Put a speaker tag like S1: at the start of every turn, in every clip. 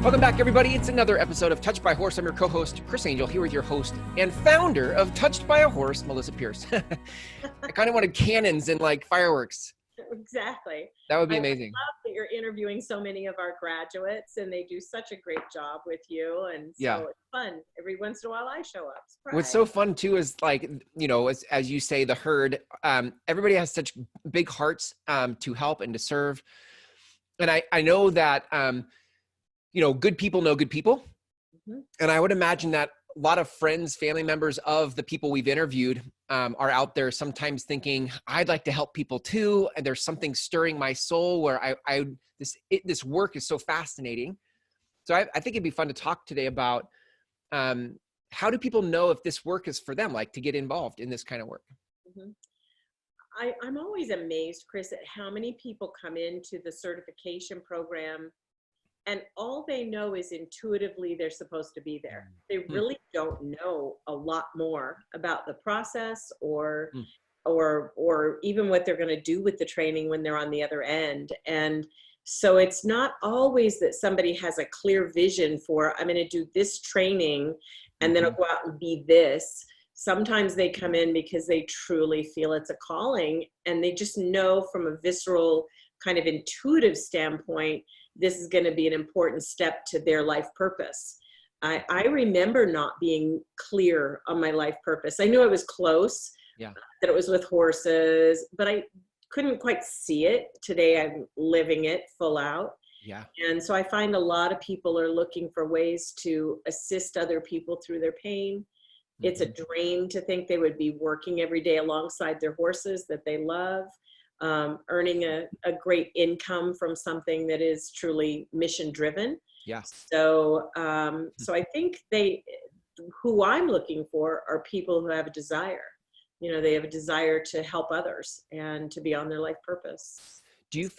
S1: Welcome back, everybody. It's another episode of Touched by a Horse. I'm your co-host, Chris Angel, here with your host and founder of Touched by a Horse, Melisa Pearce. I kind of wanted cannons and like fireworks.
S2: Exactly.
S1: That would be amazing.
S2: I love that you're interviewing so many of our graduates, and they do such a great job with you. And so It's fun. Every once in a while I show up. Surprise.
S1: What's so fun too is like, you know, as you say, the herd, everybody has such big hearts to help and to serve. And I know that, you know, good people know good people. Mm-hmm. And I would imagine that a lot of friends, family members of the people we've interviewed are out there sometimes thinking, I'd like to help people too. And there's something stirring my soul where this work is so fascinating. So I think it'd be fun to talk today about how do people know if this work is for them, like to get involved in this kind of work?
S2: Mm-hmm. I'm always amazed, Chris, at how many people come into the certification program and all they know is intuitively they're supposed to be there. They really don't know a lot more about the process or even what they're going to do with the training when they're on the other end. And so it's not always that somebody has a clear vision for, I'm going to do this training and then I'll go out and be this. Sometimes they come in because they truly feel it's a calling and they just know from a visceral kind of intuitive standpoint, this is going to be an important step to their life purpose. I remember not being clear on my life purpose. I knew I was close, that it was with horses, but I couldn't quite see it. Today I'm living it full out. Yeah. And so I find a lot of people are looking for ways to assist other people through their pain. It's a dream to think they would be working every day alongside their horses that they love. Earning a great income from something that is truly mission driven. Yeah. So I think who I'm looking for are people who have a desire. You know, they have a desire to help others and to be on their life purpose.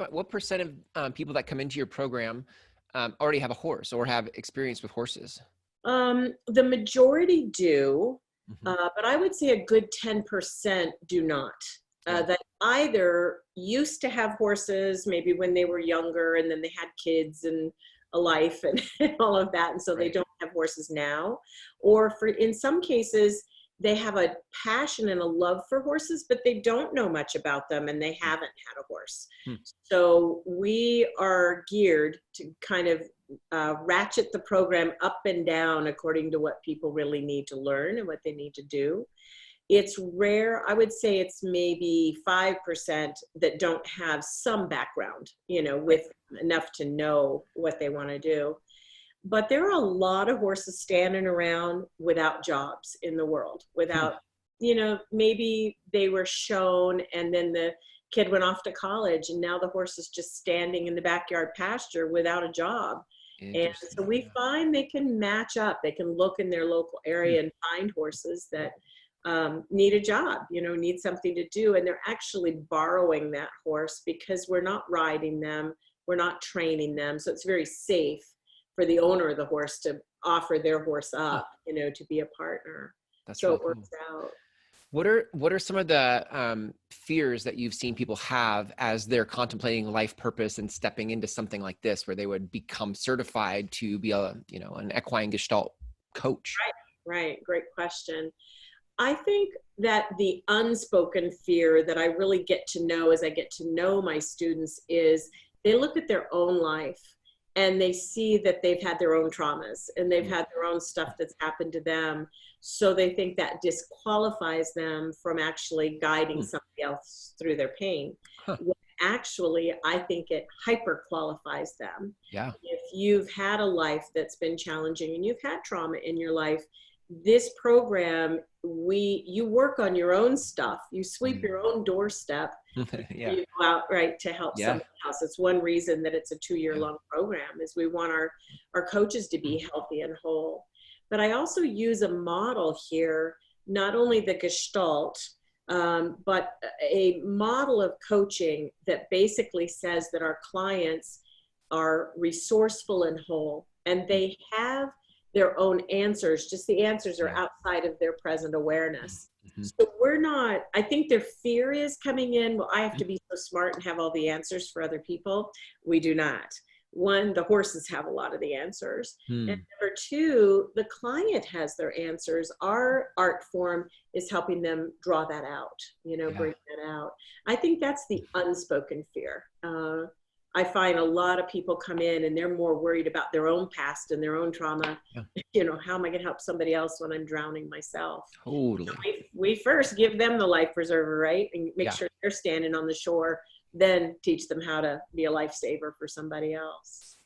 S1: What percent of people that come into your program already have a horse or have experience with horses?
S2: The majority do, but I would say a good 10% do not. That either used to have horses maybe when they were younger and then they had kids and a life and all of that, and so they don't have horses now, or in some cases they have a passion and a love for horses but they don't know much about them and they haven't had a horse. So we are geared to kind of ratchet the program up and down according to what people really need to learn and what they need to do. It's rare. I would say it's maybe 5% that don't have some background, you know, with enough to know what they want to do. But there are a lot of horses standing around without jobs in the world, without, you know, maybe they were shown and then the kid went off to college and now the horse is just standing in the backyard pasture without a job. And so we find they can match up. They can look in their local area and find horses that need a job, you know, need something to do. And they're actually borrowing that horse because we're not riding them. We're not training them. So it's very safe for the owner of the horse to offer their horse up, you know, to be a partner.
S1: That's
S2: so
S1: really
S2: it works
S1: cool.
S2: out.
S1: What are some of the fears that you've seen people have as they're contemplating life purpose and stepping into something like this, where they would become certified to be an equine gestalt coach?
S2: Right. Great question. I think that the unspoken fear that I really get to know as I get to know my students is they look at their own life and they see that they've had their own traumas and they've had their own stuff that's happened to them. So they think that disqualifies them from actually guiding somebody else through their pain. When actually, I think it hyper qualifies them. Yeah. If you've had a life that's been challenging and you've had trauma in your life, this program, you work on your own stuff. You sweep your own doorstep. You go out to help somebody else. It's one reason that it's a 2-year-long program is we want our coaches to be healthy and whole. But I also use a model here, not only the Gestalt, but a model of coaching that basically says that our clients are resourceful and whole, and they have their own answers, just the answers are outside of their present awareness. So we're not, I think their fear is coming in, well, I have to be so smart and have all the answers for other people. We do not. one, the horses have a lot of the answers. And
S1: Hmm.
S2: number two, the client has their answers. Our art form is helping them draw that out,
S1: Yeah.
S2: bring that out. I think that's the unspoken fear. I find a lot of people come in and they're more worried about their own past and their own trauma.
S1: Yeah.
S2: How am I going to help somebody else when I'm drowning myself?
S1: Totally.
S2: We first give them the life preserver, right? And make
S1: Yeah.
S2: sure they're standing on the shore, then teach them how to be a lifesaver for somebody else.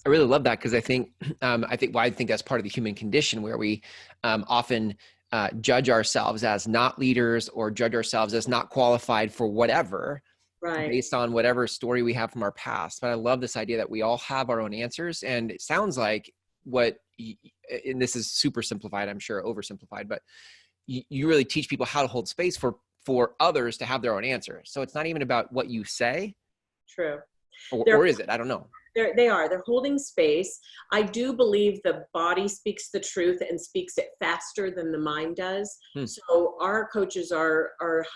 S1: I really love that because I think that's part of the human condition where we often judge ourselves as not leaders or judge ourselves as not qualified for whatever
S2: Right.
S1: based on whatever story we have from our past. But I love this idea that we all have our own answers. And it sounds like and this is super simplified, I'm sure oversimplified, but you really teach people how to hold space for others to have their own answers. So it's not even about what you say,
S2: True.
S1: or is it? I don't know.
S2: They're holding space. I do believe the body speaks the truth and speaks it faster than the mind does.
S1: Hmm.
S2: So our coaches are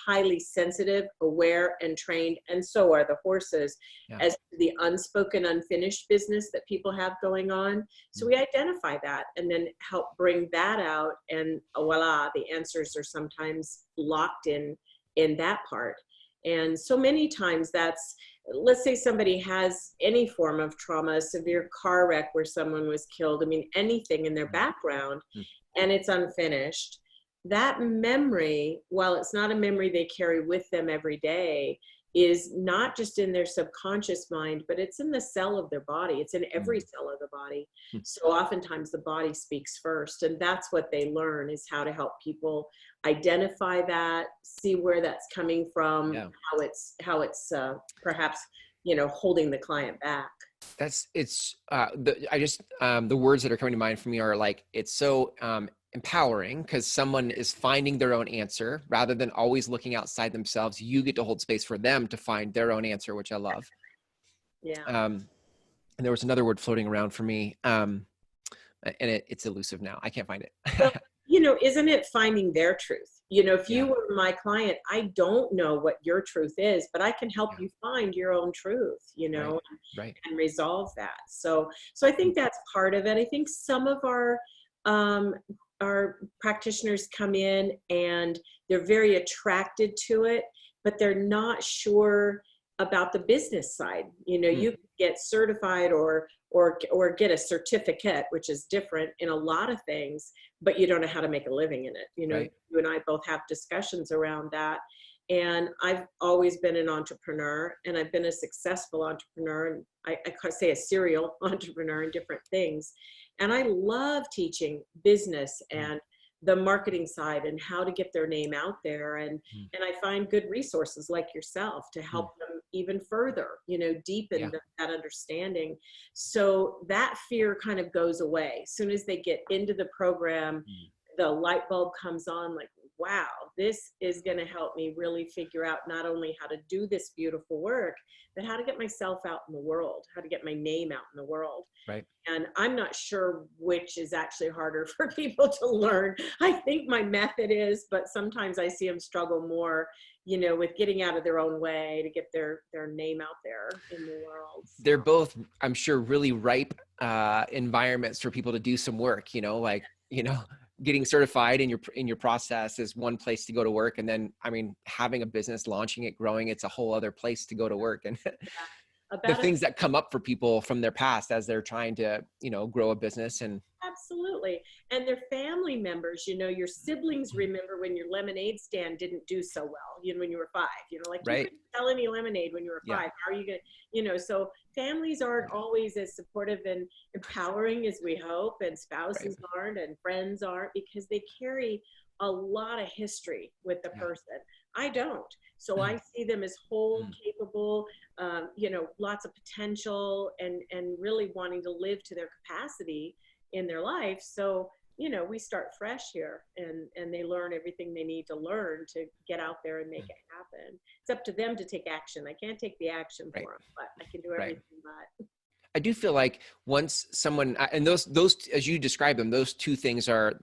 S2: highly sensitive, aware, and trained, and so are the horses,
S1: Yeah.
S2: as to the unspoken, unfinished business that people have going on. So we identify that and then help bring that out, and voila, the answers are sometimes locked in that part. And so many times let's say somebody has any form of trauma, a severe car wreck where someone was killed, I mean, anything in their background, and it's unfinished. That memory, while it's not a memory they carry with them every day, is not just in their subconscious mind, but it's in the cell of their body. It's in every cell of the body. So oftentimes the body speaks first, and that's what they learn, is how to help people identify that, see where that's coming from,
S1: Yeah.
S2: how it's perhaps holding the client back.
S1: The words that are coming to mind for me are like, it's so empowering because someone is finding their own answer rather than always looking outside themselves. You get to hold space for them to find their own answer, which I love.
S2: Yeah.
S1: And there was another word floating around for me, and it's elusive now. I can't find it.
S2: Well, isn't it finding their truth? If you
S1: Yeah.
S2: were my client, I don't know what your truth is, but I can help
S1: Yeah.
S2: you find your own truth,
S1: Right.
S2: and resolve that. So I think that's part of it. I think some of our practitioners come in and they're very attracted to it, but they're not sure about the business side. You get certified or get a certificate, which is different in a lot of things, but you don't know how to make a living in it.
S1: Right.
S2: You and I both have discussions around that. And I've always been an entrepreneur, and I've been a successful entrepreneur, and I could say a serial entrepreneur in different things. And I love teaching business and the marketing side and how to get their name out there. And I find good resources like yourself to help them even further, deepen that understanding. So that fear kind of goes away. As soon as they get into the program, the light bulb comes on, like, wow, this is going to help me really figure out not only how to do this beautiful work, but how to get myself out in the world, how to get my name out in the world.
S1: Right.
S2: And I'm not sure which is actually harder for people to learn. I think my method is, but sometimes I see them struggle more, with getting out of their own way to get their name out there in the world. So.
S1: They're both, I'm sure, really ripe environments for people to do some work, getting certified in your process is one place to go to work. And then, having a business, launching it, growing, it's a whole other place to go to work. And the things that come up for people from their past as they're trying to, grow a business. And
S2: absolutely. And their family members, your siblings remember when your lemonade stand didn't do so well, when you were 5, like you couldn't sell any lemonade when you were 5. How are you going to, so families aren't always as supportive and empowering as we hope, and spouses aren't, and friends aren't, because they carry a lot of history with the person. I don't. So I see them as whole, capable, lots of potential, and really wanting to live to their capacity in their life. So, we start fresh here, and they learn everything they need to learn to get out there and make it happen. It's up to them to take action. I can't take the action for them, but I can do everything but.
S1: I do feel like once someone, and those, as you describe them, those two things are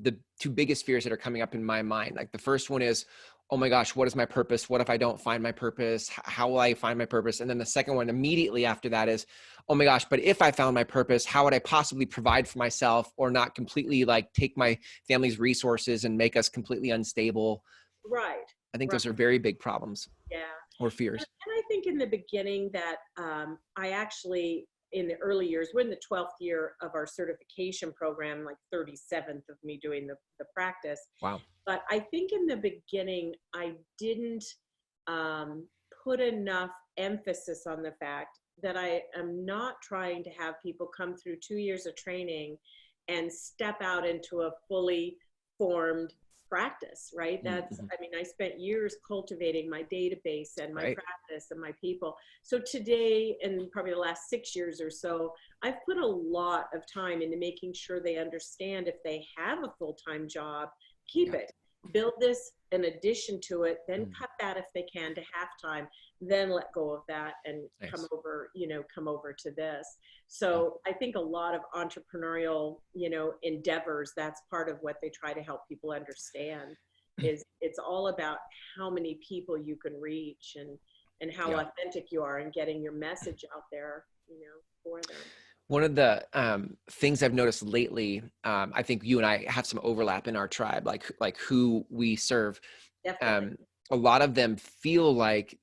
S1: the two biggest fears that are coming up in my mind. Like the first one is, oh my gosh, what is my purpose? What if I don't find my purpose? How will I find my purpose? And then the second one immediately after that is, oh my gosh, but if I found my purpose, how would I possibly provide for myself or not completely like take my family's resources and make us completely unstable?
S2: Right.
S1: I think
S2: Right.
S1: those are very big problems
S2: Yeah.
S1: or fears.
S2: And I think in the beginning that I actually, in the early years, we're in the 12th year of our certification program, like 37th of me doing the practice.
S1: Wow.
S2: But I think in the beginning, I didn't um, put enough emphasis on the fact that I am not trying to have people come through 2 years of training and step out into a fully formed practice, right? That's,
S1: Mm-hmm.
S2: I mean, I spent years cultivating my database and my
S1: Right.
S2: practice and my people. So today, and probably the last 6 years or so, I've put a lot of time into making sure they understand if they have a full-time job, keep
S1: Yeah.
S2: it. Build this in addition to it, then
S1: Mm.
S2: cut that if they can to half-time, then let go of that and come
S1: Nice.
S2: over, come over to this.
S1: Yeah.
S2: So I think a lot of entrepreneurial, endeavors, that's part of what they try to help people understand is it's all about how many people you can reach and how
S1: Yeah.
S2: authentic you are in getting your message out there, for them.
S1: One of the things I've noticed lately, I think you and I have some overlap in our tribe, like who we serve.
S2: Definitely.
S1: A lot of them feel like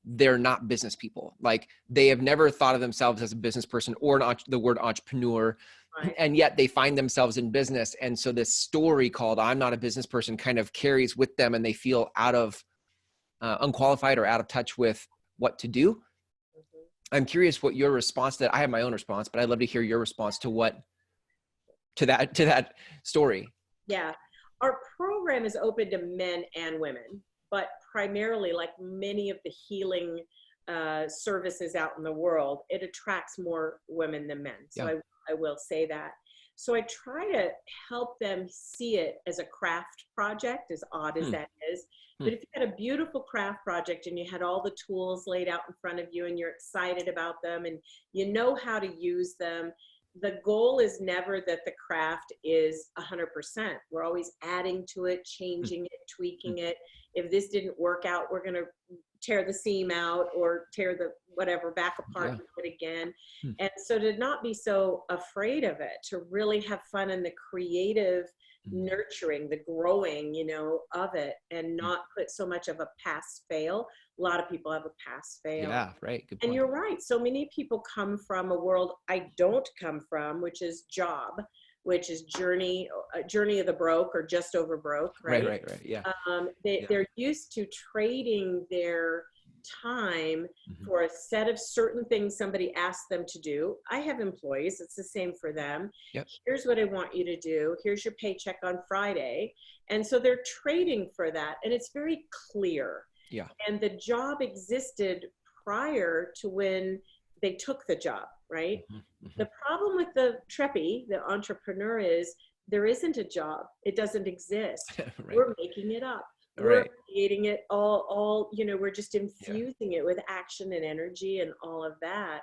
S1: they're not business people. Like they have never thought of themselves as a business person or the word entrepreneur,
S2: Right.
S1: and yet they find themselves in business. And so this story called "I'm not a business person" kind of carries with them, and they feel out of unqualified or out of touch with what to do.
S2: Mhm.
S1: I'm curious what your response to that. I have my own response, but I'd love to hear your response to that story.
S2: Yeah. Our program is open to men and women, but primarily, like many of the healing services out in the world, it attracts more women than men. So
S1: Yeah.
S2: I will say that. So I try to help them see it as a craft project, as odd as
S1: Hmm.
S2: that is.
S1: Hmm.
S2: But if you had a beautiful craft project and you had all the tools laid out in front of you and you're excited about them and you know how to use them, the goal is never that the craft is 100%. We're always adding to it,
S1: Hmm.
S2: changing it,
S1: Hmm.
S2: tweaking it. If this didn't work out, we're going to tear the seam out or tear the whatever back apart
S1: Yeah.
S2: and do it again.
S1: Hmm.
S2: And so to not be so afraid of it, to really have fun in the creative
S1: Hmm.
S2: nurturing, the growing, of it and
S1: Hmm.
S2: not put so much of a pass fail. A lot of people have a pass fail.
S1: Yeah. Right. Good
S2: And
S1: point.
S2: you're right. So many people come from a world I don't come from, which is job, which is journey of the broke or just over broke,
S1: Right.
S2: right?
S1: Right. Right. Yeah. Yeah.
S2: They're used to trading their time
S1: Mhm.
S2: for a set of certain things somebody asked them to do. I have employees, it's the same for them.
S1: Yep.
S2: Here's what I want you to do. Here's your paycheck on Friday. And so they're trading for that. And it's very clear.
S1: Yeah.
S2: And the job existed prior to when they took the job, right?
S1: Mhm. Mhm.
S2: The problem with the preppy, the entrepreneur, is there isn't a job. It doesn't exist.
S1: Right.
S2: We're making it up. We're
S1: Right.
S2: creating it all, we're just
S1: Yeah.
S2: infusing it with action and energy and all of that.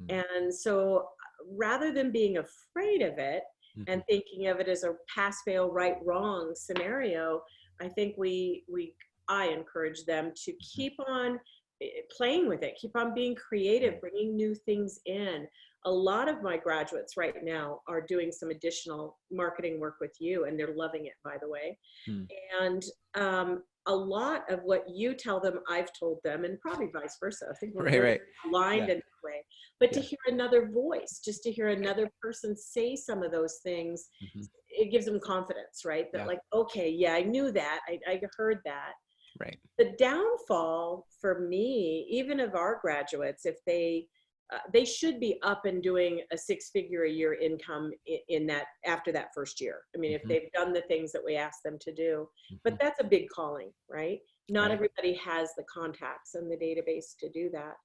S1: Mm.
S2: And so rather than being afraid of it and
S1: Mhm.
S2: thinking of it as a pass fail right wrong scenario, I think I encourage them to
S1: Mhm.
S2: keep on playing with it, keep on being creative, bringing new things in. A lot of my graduates right now are doing some additional marketing work with you, and they're loving it, by the way.
S1: Mm.
S2: And a lot of what you tell them, I've told them, and probably vice versa. I think we're
S1: Right.
S2: very
S1: Right.
S2: aligned
S1: Yeah.
S2: in that way. But to
S1: Yeah.
S2: hear another voice, just to hear another person say some of those things,
S1: Mhm.
S2: it gives them confidence, right? That
S1: Yeah.
S2: like, okay, yeah, I knew that. I heard that.
S1: Right.
S2: The downfall for me, even of our graduates, if they should be up and doing a 6-figure a year income in that after that first year. I mean, if
S1: Mhm.
S2: they've done the things that we ask them to do, but
S1: Mhm.
S2: that's a big calling, right? Not
S1: Right.
S2: everybody has the contacts and the database to do that.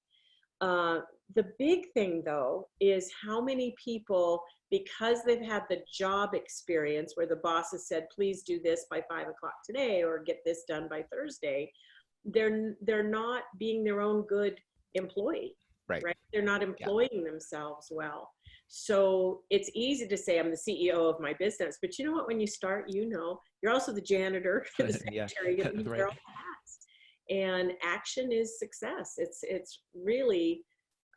S2: Uh, the big thing, though, is how many people, because they've had the job experience where the boss has said, please do this by 5 o'clock today or get this done by Thursday, they're not being their own good employee,
S1: Right.
S2: right? They're not
S1: Yeah.
S2: employing themselves well. So it's easy to say I'm the CEO of my business, but you know what? When you start, you're also the janitor, the
S1: Yeah.
S2: secretary, you wear
S1: Right.
S2: all hats. And action is success. It's really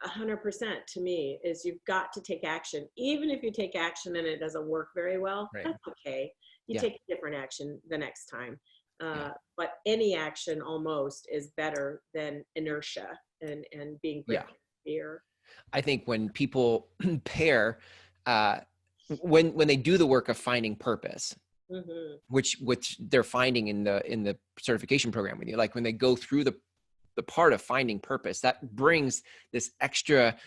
S2: 100% to me is you've got to take action. Even if you take action and it doesn't work very well,
S1: Right.
S2: that's okay. You
S1: Yeah.
S2: take a different action the next time.
S1: Yeah.
S2: But any action almost is better than inertia and being
S1: Yeah.
S2: gripped by fear.
S1: I think when people pair, uh, when they do the work of finding purpose,
S2: Hmm.
S1: which they're finding in the certification program with you, like when they go through the part of finding purpose, that brings this extra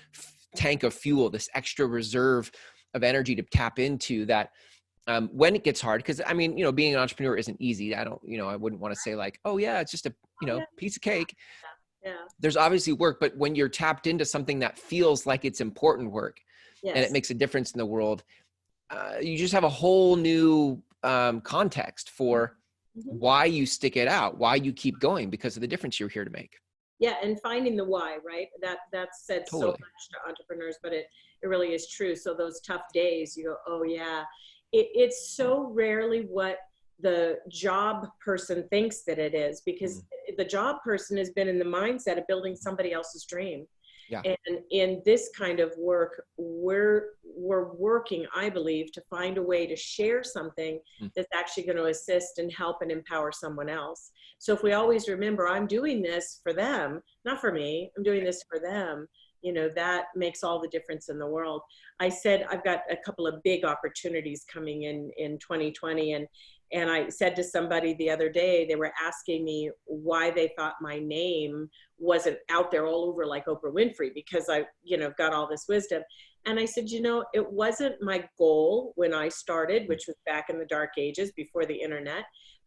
S1: tank of fuel, this extra reserve of energy to tap into that. When it gets hard, because I mean, being an entrepreneur isn't easy. I wouldn't want to say like, oh yeah, it's just a,
S2: Oh yeah,
S1: piece of cake.
S2: yeah,
S1: There's obviously work, but when you're tapped into something that feels like it's important work and it
S2: yes.
S1: makes a difference in the world, you just have a whole new context for
S2: Mhm.
S1: why you stick it out, why you keep going, because of the difference you're here to make.
S2: Yeah, and finding the why, right? That's said so
S1: Totally.
S2: much to entrepreneurs, but it really is true. So those tough days, you go, oh yeah. It's so rarely what the job person thinks that it is, because
S1: Mhm.
S2: the job person has been in the mindset of building somebody else's dream.
S1: Yeah.
S2: And in this kind of work, we're working, I believe, to find a way to share something
S1: Mm.
S2: that's actually going to assist and help and empower someone else. So if we always remember, I'm doing this for them, not for me, I'm doing this for them, that makes all the difference in the world. I said I've got a couple of big opportunities coming in 2020, and I said to somebody the other day, they were asking me why they thought my name wasn't out there all over like Oprah Winfrey, because I, got all this wisdom. And I said, it wasn't my goal when I started, which was back in the dark ages before the internet,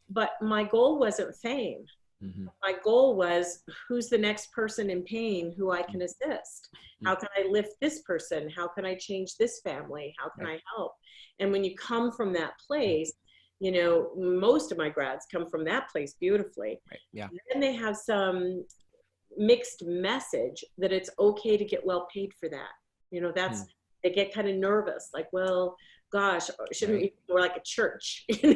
S2: but my goal wasn't fame.
S1: Mm-hmm.
S2: My goal was, who's the next person in pain who I can assist?
S1: Mm-hmm.
S2: How can I lift this person? How can I change this family? How can
S1: Right.
S2: I help? And when you come from that place, most of my grads come from that place beautifully.
S1: Right. Yeah.
S2: Then they have some mixed message that it's okay to get well paid for that. That's,
S1: Mm.
S2: they get kind of nervous, like, well, gosh, shouldn't
S1: Right.
S2: we, we're like a church, so is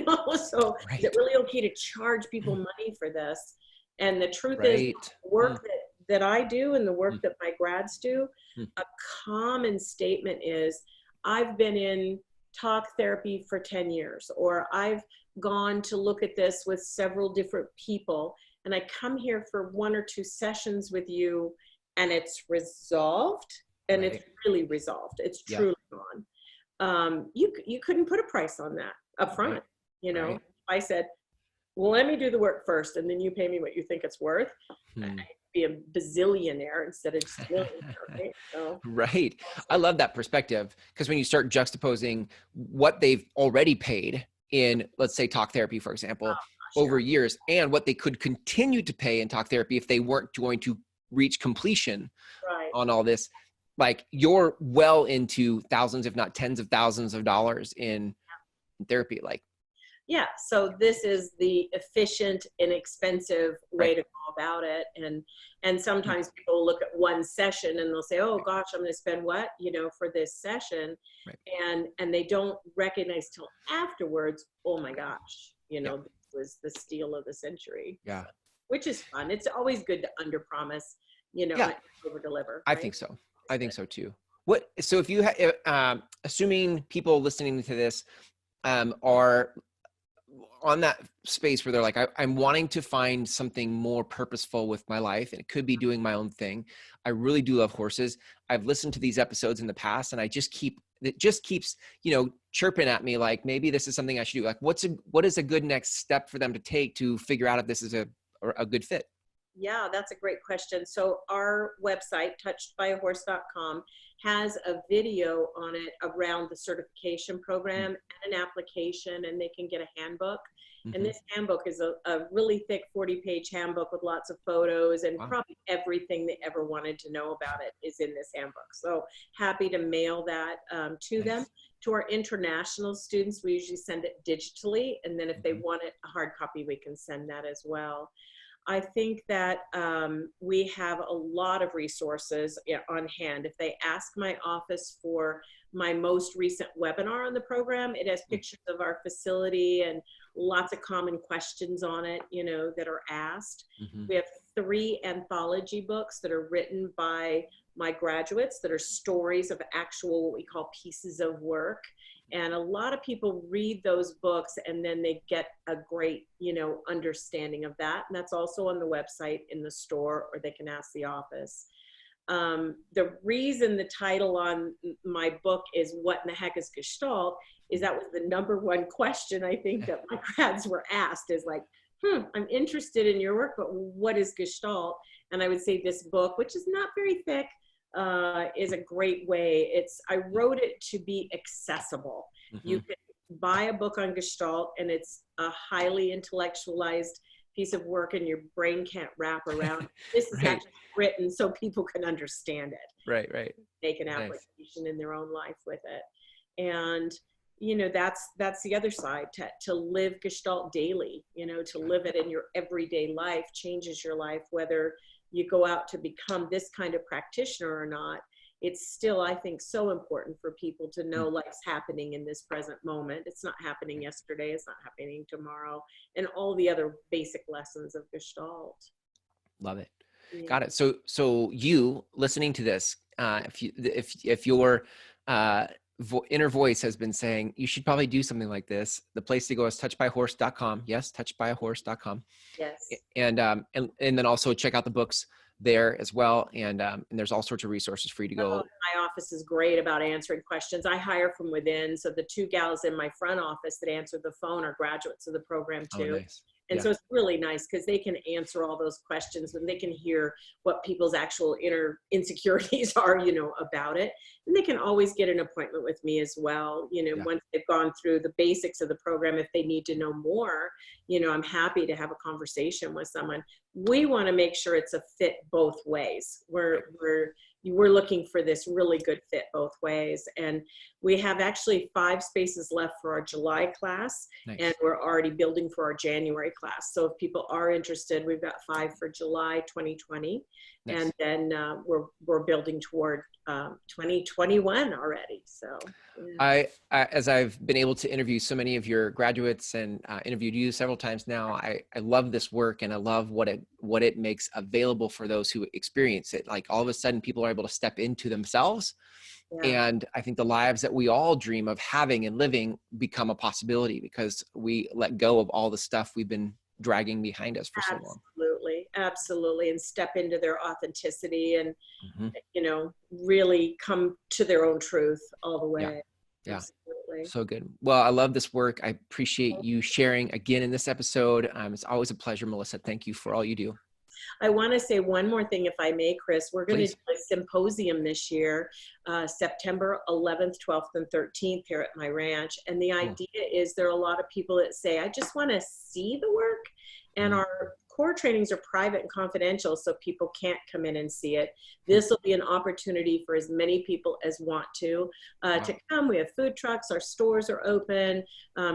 S2: it
S1: Right.
S2: really okay to charge people money for this? And the truth is,
S1: Right.
S2: the
S1: Mm.
S2: work that I do and the work
S1: Mm.
S2: that my grads do,
S1: Mm.
S2: a common statement is, I've been in talk therapy for 10 years, or I've gone to look at this with several different people, and I come here for 1 or 2 sessions with you, and it's resolved, and it's
S1: Right.
S2: really resolved. It's
S1: Yeah.
S2: truly gone. You couldn't put a price on that up front.
S1: Right. Right.
S2: I said, well, let me do the work first, and then you pay me what you think it's worth. I'd
S1: Hmm.
S2: be a bazillionaire instead of just a millionaire, right? So,
S1: Right. I love that perspective, because when you start juxtaposing what they've already paid in, let's say, talk therapy, for example,
S2: gosh,
S1: over
S2: yeah,
S1: years, and what they could continue to pay in talk therapy if they weren't going to reach completion
S2: right.
S1: on all this, like you're well into thousands, if not tens of thousands of dollars in therapy. Like,
S2: Yeah, so this is the efficient, inexpensive way
S1: right.
S2: to go about it. And
S1: Hmm.
S2: sometimes people look at one session and they'll say, oh gosh, I'm going to spend what, for this session.
S1: Right.
S2: And they don't recognize till afterwards, oh my gosh,
S1: Yeah.
S2: this was the steal of the century.
S1: Yeah.
S2: So, which is fun. It's always good to under promise,
S1: Yeah.
S2: and over deliver,
S1: I
S2: right?
S1: think so. I think so too. So if you, assuming people listening to this, are on that space where they're like, I'm wanting to find something more purposeful with my life, and it could be doing my own thing. I really do love horses. I've listened to these episodes in the past, and it just keeps, chirping at me like, maybe this is something I should do. Like, what is a good next step for them to take to figure out if this is a good fit?
S2: Yeah, that's a great question. So our website, touchedbyahorse.com, has a video on it around the certification program and an application, and they can get a handbook. And
S1: Mm-hmm.
S2: this handbook is a really thick 40-page handbook with lots of photos, and
S1: Wow.
S2: probably everything they ever wanted to know about it is in this handbook. So happy to mail that to them.
S1: Nice.
S2: To our international students, we usually send it digitally, and then if they
S1: Mm-hmm.
S2: want it a hard copy, we can send that as well. I think that we have a lot of resources on hand. If they ask my office for my most recent webinar on the program, it has pictures of our facility and lots of common questions on it, that are asked.
S1: Mm-hmm.
S2: We have 3 anthology books that are written by my graduates that are stories of actual, what we call pieces of work. And a lot of people read those books and then they get a great, understanding of that. And that's also on the website in the store, or they can ask the office. The reason the title on my book is "What in the Heck is Gestalt?" is that was the #1 question I think that my grads were asked, is like, I'm interested in your work, but what is Gestalt? And I would say this book, which is not very thick, is a great way. I wrote it to be accessible.
S1: Mm-hmm.
S2: You can buy a book on Gestalt and it's a highly intellectualized piece of work and your brain can't wrap around. This is
S1: Right.
S2: actually written so people can understand it.
S1: Right.
S2: Make an application in their own life with it. And that's the other side, to live Gestalt daily, to live it in your everyday life changes your life, whether you go out to become this kind of practitioner or not. It's still, I think, so important for people to know life's happening in this present moment. It's not happening yesterday. It's not happening tomorrow. And all the other basic lessons of Gestalt.
S1: Love it.
S2: Yeah.
S1: Got it. So you listening to this, if your inner voice has been saying you should probably do something like this, the place to go is touchedbyahorse.com. Yes, touchedbyahorse.com.
S2: Yes.
S1: And then also check out the books there as well. And there's all sorts of resources for you to go.
S2: My office is great about answering questions. I hire from within. So the 2 gals in my front office that answer the phone are graduates of the program too.
S1: Oh, nice.
S2: And so it's really nice because they can answer all those questions and they can hear what people's actual inner insecurities are, about it. And they can always get an appointment with me as well. Once they've gone through the basics of the program, if they need to know more, I'm happy to have a conversation with someone. We want to make sure it's a fit both ways. We're looking for this really good fit both ways. And we have actually 5 spaces left for our July class. Nice. And we're already building for our January class. So if people are interested, we've got 5 for July 2020. Nice. And then we're building toward 2021 already. So yeah.
S1: As I've been able to interview so many of your graduates and interviewed you several times now, I love this work and I love what it makes available for those who experience it. Like all of a sudden people are able to step into themselves. Yeah. And I think the lives that we all dream of having and living become a possibility because we let go of all the stuff we've been dragging behind us for so long.
S2: Absolutely. And step into their authenticity and, really come to their own truth all the way.
S1: Yeah.
S2: Absolutely.
S1: So good. Well, I love this work. I appreciate you sharing again in this episode. It's always a pleasure, Melisa. Thank you for all you do.
S2: I want to say one more thing, if I may, Chris. We're going to do a symposium this year, September 11th, 12th, and 13th here at my ranch. And the idea is there are a lot of people that say, I just want to see the work. And our core trainings are private and confidential, so people can't come in and see it. This will be an opportunity for as many people as want to come. We have food trucks, our stores are open.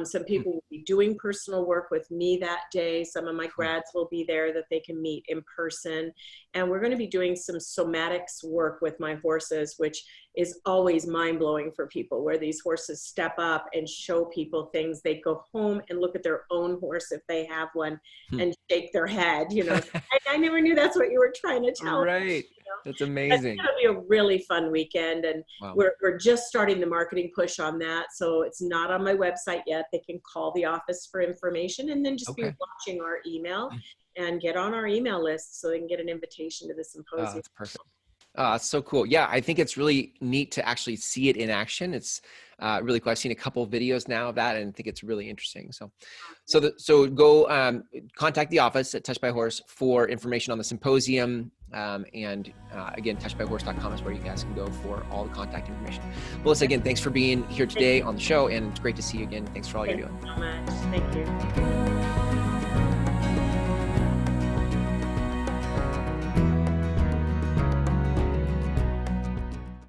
S2: Some people will be doing personal work with me that day. Some of my grads will be there that they can meet in person. And we're going to be doing some somatics work with my horses, which is always mind-blowing for people, where these horses step up and show people things. They go home and look at their own horse if they have one and shake their head, I never knew that's what you were trying to tell
S1: me.
S2: Right.
S1: That's amazing.
S2: It's going to be a really fun weekend. And we're just starting the marketing push on that. So it's not on my website yet. They can call the office for information and then just be watching our email and get on our email list so they can get an invitation to the symposium.
S1: Oh, that's perfect. It's so cool. Yeah, I think it's really neat to actually see it in action. It's really cool. I've seen a couple of videos now of that and I think it's really interesting. So go contact the office at Touched by Horse for information on the symposium. And again, touchedbyhorse.com is where you guys can go for all the contact information. Melisa, again, thanks for being here today on the show and it's great to see you again. Thanks for all you're doing.
S2: Thank you so much. Thank you.